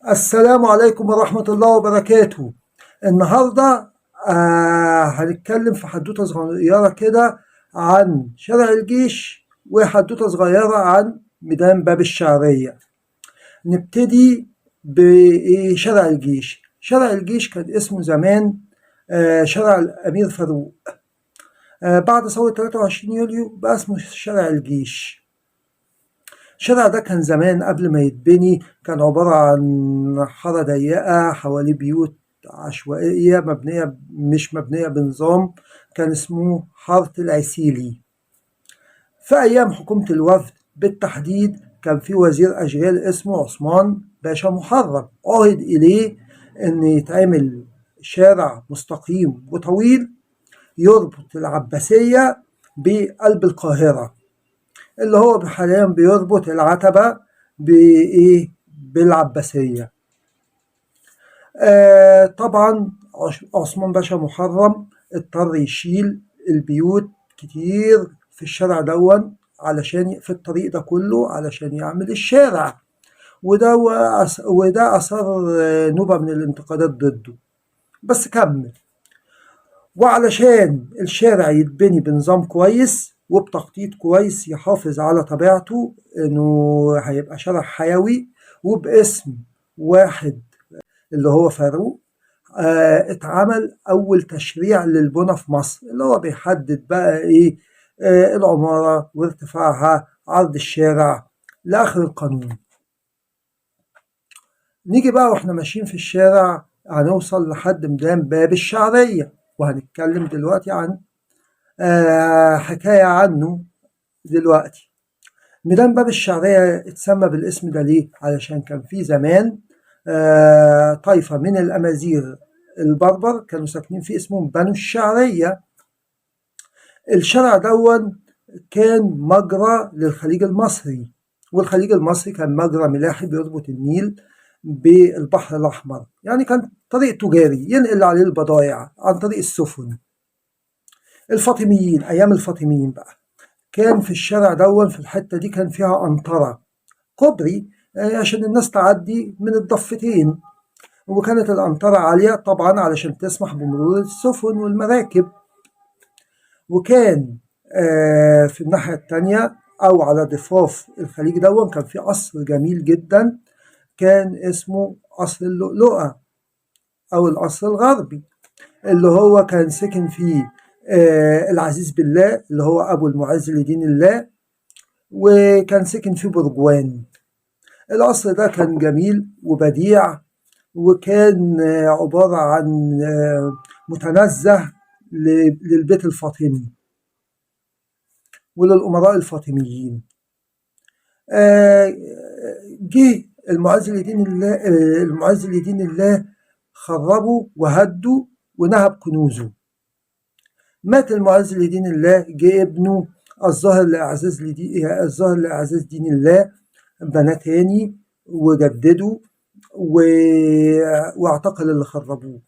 السلام عليكم ورحمة الله وبركاته. النهاردة هنتكلم في حدوتة صغيرة كده عن شارع الجيش، وحدوتة صغيرة عن ميدان باب الشعرية. نبتدي بشارع الجيش. شارع الجيش كان اسمه زمان شارع الأمير فاروق. بعد ثورة 23 يوليو بقى اسمه شارع الجيش. الشارع ده كان زمان قبل ما يتبني كان عبارة عن حارة ضيقة حواليه بيوت عشوائية مش مبنية بنظام. كان اسمه حارة العسيلي. في أيام حكومة الوفد بالتحديد كان في وزير أشغال اسمه عثمان باشا محرم، عهد إليه إن يتعمل شارع مستقيم وطويل يربط العباسية بقلب القاهرة، اللي هو حاليا بيربط العتبة بإيه بالعباسية. طبعا عثمان باشا محرم اضطر يشيل البيوت كتير في الشارع دون علشان في الطريق ده كله علشان يعمل الشارع. وده أثار نوبة من الانتقادات ضده، بس كمل. وعلشان الشارع يتبني بنظام كويس وبتخطيط كويس يحافظ على طبيعته انه هيبقى شارع حيوي وباسم واحد اللي هو فاروق، اتعمل اول تشريع للبنى في مصر اللي هو بيحدد بقى ايه العمارة وارتفاعها عرض الشارع لآخر القانون. نيجي بقى واحنا ماشيين في الشارع هنوصل لحد ميدان باب الشعرية، وهنتكلم دلوقتي عن حكاية عنه دلوقتي. ميدان باب الشعرية اتسمى بالاسم ده ليه؟ علشان كان في زمان طائفة من الأمازيغ البربر كانوا ساكنين في اسمهم بنو الشعرية. الشارع دون كان مجرى للخليج المصري، والخليج المصري كان مجرى ملاحي بيربط النيل بالبحر الأحمر، يعني كان طريق تجاري ينقل عليه البضائع عن طريق السفن. الفاطميين أيام الفاطميين بقى كان في الشارع دون في الحتة دي كان فيها أنطرة كوبري عشان الناس تعدي من الضفتين، وكانت الأنطرة عالية طبعا علشان تسمح بمرور السفن والمراكب. وكان في الناحية التانية أو على ضفاف الخليج دون كان في قصر جميل جدا كان اسمه قصر اللؤلؤة أو القصر الغربي، اللي هو كان سكن فيه العزيز بالله اللي هو أبو المعز لدين الله، وكان سكن فيه برجوان. القصر ده كان جميل وبديع، وكان عبارة عن متنزه للبيت الفاطمي وللأمراء الفاطميين. جه المعز لدين الله خربه وهده ونهب كنوزه. مات المعز لدين الله، جه ابنه الظاهر لإعزاز دين الله بناه تاني وجدده واعتقل اللي خربوه.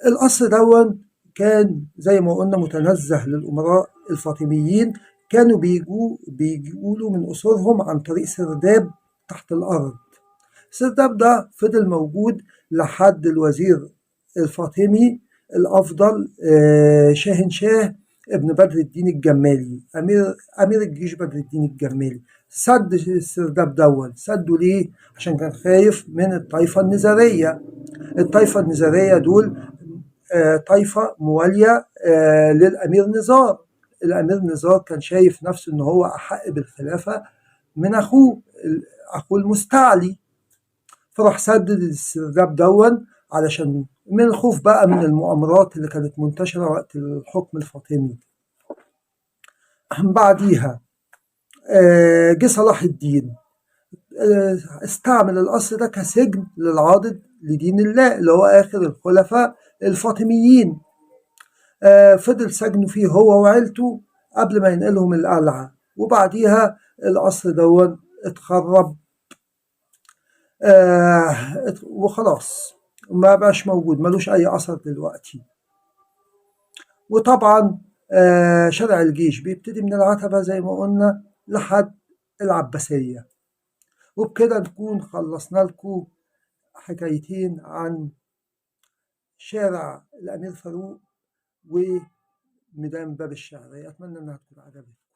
القصر دون كان زي ما قلنا متنزه للأمراء الفاطميين، كانوا بيجوا له من قصورهم عن طريق سرداب تحت الأرض. السرداب ده فضل موجود لحد الوزير الفاطمي الأفضل شاهن شاه ابن بدر الدين الجمالي، أمير الجيش بدر الدين الجمالي. سد السرداب دون سده ليه؟ عشان كان خايف من الطائفة النزارية. الطائفة النزارية دول طائفة موالية للأمير نزار. الأمير نزار كان شايف نفسه إن هو أحق بالخلافة من أخوه المستعلي، فراح سدد السرداب دون علشان من الخوف بقى من المؤامرات اللي كانت منتشرة وقت الحكم الفاطمي. بعديها جه صلاح الدين استعمل القصر ده كسجن للعاضد لدين الله اللي هو آخر الخلفاء الفاطميين. فضل سجنه فيه هو وعيلته قبل ما ينقلهم القلعة، وبعديها القصر دون اتخرب وخلاص ما بقاش موجود، ملوش أي أثر دلوقتي. وطبعا شارع الجيش بيبتدي من العتبة زي ما قلنا لحد العباسية. وبكده نكون خلصنا لكم حكايتين عن شارع الأمير فاروق وميدان باب الشعر. أتمنى أنها تكون عجبتكم.